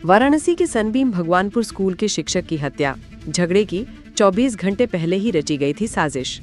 वाराणसी के Sunbeam Bhagwanpur school के शिक्षक की हत्या झगड़े की 24 घंटे पहले ही रची गई थी साजिश।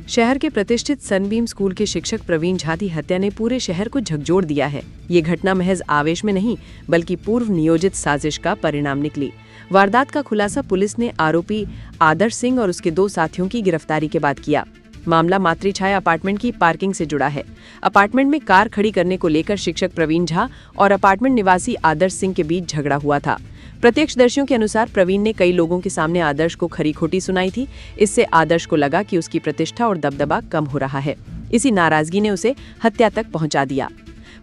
शहर के प्रतिष्ठित सनबीम स्कूल के शिक्षक प्रवीण झा की हत्या ने पूरे शहर को झकझोर दिया है। ये घटना महज आवेश में नहीं बल्कि पूर्व नियोजित साजिश का परिणाम निकली। वारदात का खुलासा पुलिस ने आरोपी आदर्श सिंह और उसके 2 साथियों की गिरफ्तारी के बाद किया। मामला मातृछाया अपार्टमेंट की पार्किंग से जुड़ा है। अपार्टमेंट में कार खड़ी करने को लेकर शिक्षक प्रवीण झा और अपार्टमेंट निवासी आदर्श सिंह के बीच झगड़ा हुआ था। प्रत्यक्षदर्शियों के अनुसार प्रवीण ने कई लोगों के सामने आदर्श को खरी खोटी सुनाई थी। इससे आदर्श को लगा कि उसकी प्रतिष्ठा और दबदबा कम हो रहा है। इसी नाराजगी ने उसे हत्या तक पहुंचा दिया।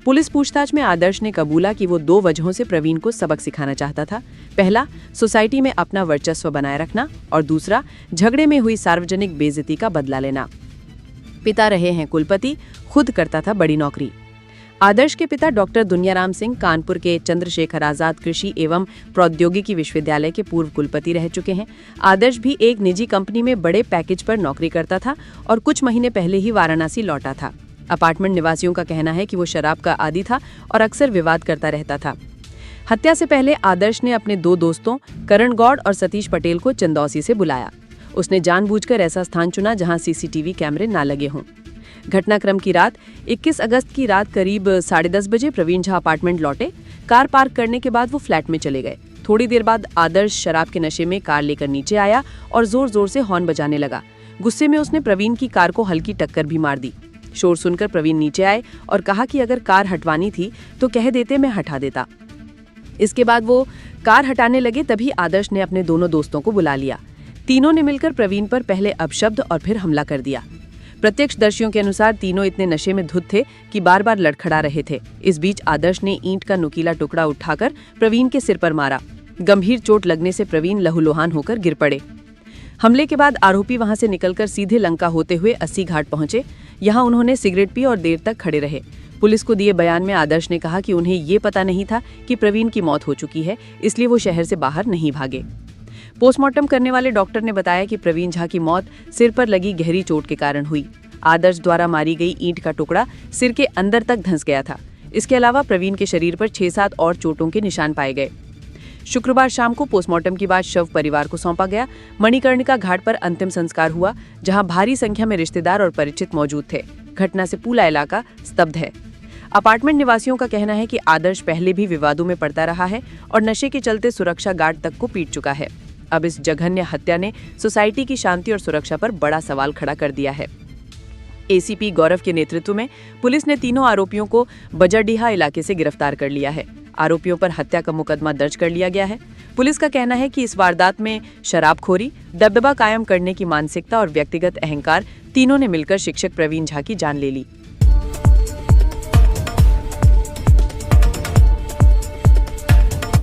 पुलिस पूछताछ में आदर्श ने कबूला कि वो 2 वजहों से प्रवीण को सबक सिखाना चाहता था। पहला, सोसाइटी में अपना वर्चस्व बनाए रखना और दूसरा, झगड़े में हुई सार्वजनिक बेइज्जती का बदला लेना। पिता रहे हैं कुलपति, खुद करता था बड़ी नौकरी। आदर्श के पिता डॉक्टर दुनियाराम सिंह कानपुर के चंद्रशेखर आजाद कृषि एवं प्रौद्योगिकी विश्वविद्यालय के पूर्व कुलपति रह चुके हैं। आदर्श भी एक निजी कंपनी में बड़े पैकेज पर नौकरी करता था और कुछ महीने पहले ही वाराणसी लौटा था। अपार्टमेंट निवासियों का कहना है कि वो शराब का आदी था और अक्सर विवाद करता रहता था। हत्या से पहले आदर्श ने अपने 2 दोस्तों करण गौड़ और सतीश पटेल को चंदौसी से बुलाया। उसने जानबूझकर ऐसा स्थान चुना जहां सीसीटीवी कैमरे ना लगे हों। घटनाक्रम की रात 21 अगस्त की रात करीब 10:30 बजे प्रवीण झा अपार्टमेंट लौटे। कार पार्क करने के बाद वो फ्लैट में चले गए। थोड़ी देर बाद आदर्श शराब के नशे में कार लेकर नीचे आया और जोर जोर से हॉर्न बजाने लगा। गुस्से में उसने प्रवीण की कार को हल्की टक्कर भी मार दी। शोर सुनकर प्रवीण नीचे आए और कहा कि अगर कार हटवानी थी तो कह देते, मैं हटा देता। इसके बाद वो कार हटाने लगे, तभी आदर्श ने अपने दोनों दोस्तों को बुला लिया। तीनों ने मिलकर प्रवीण पर पहले अपशब्द और फिर हमला कर दिया। प्रत्यक्षदर्शियों के अनुसार तीनों इतने नशे में धुत थे कि बार-बार लड़खड़ा रहे थे। इस बीच आदर्श ने ईंट का नुकीला टुकड़ा उठाकर प्रवीण के सिर पर मारा। गंभीर चोट लगने से प्रवीण लहूलुहान होकर गिर पड़े। हमले के बाद आरोपी वहां से निकलकर सीधे लंका होते हुए 80 घाट पहुंचे। यहां उन्होंने सिगरेट पी और देर तक खड़े रहे। पुलिस को दिए बयान में आदर्श ने कहा कि उन्हें ये पता नहीं था कि प्रवीण की मौत हो चुकी है, इसलिए वो शहर से बाहर नहीं भागे। पोस्टमार्टम करने वाले डॉक्टर ने बताया कि प्रवीण झा की मौत सिर पर लगी गहरी चोट के कारण हुई। आदर्श द्वारा मारी गई ईंट का टुकड़ा सिर के अंदर तक धंस गया था। इसके अलावा प्रवीण के शरीर पर 6-7 और चोटों के निशान पाए गए। शुक्रवार शाम को पोस्टमार्टम के बाद शव परिवार को सौंपा गया। मणिकर्णिका घाट पर अंतिम संस्कार हुआ, जहां भारी संख्या में रिश्तेदार और परिचित मौजूद थे। घटना से पूरा इलाका स्तब्ध है। अपार्टमेंट निवासियों का कहना है कि आदर्श पहले भी विवादों में पड़ता रहा है और नशे के चलते सुरक्षा गार्ड तक को पीट चुका है। अब इस जघन्य हत्या ने सोसाइटी की शांति और सुरक्षा पर बड़ा सवाल खड़ा कर दिया है। एसीपी गौरव के नेतृत्व में पुलिस ने तीनों आरोपियों को बजरडीहा इलाके से गिरफ्तार कर लिया है। आरोपियों पर हत्या का मुकदमा दर्ज कर लिया गया है। पुलिस का कहना है कि इस वारदात में शराबखोरी, दबदबा कायम करने की मानसिकता और व्यक्तिगत अहंकार तीनों ने मिलकर शिक्षक प्रवीण झा की जान ले ली।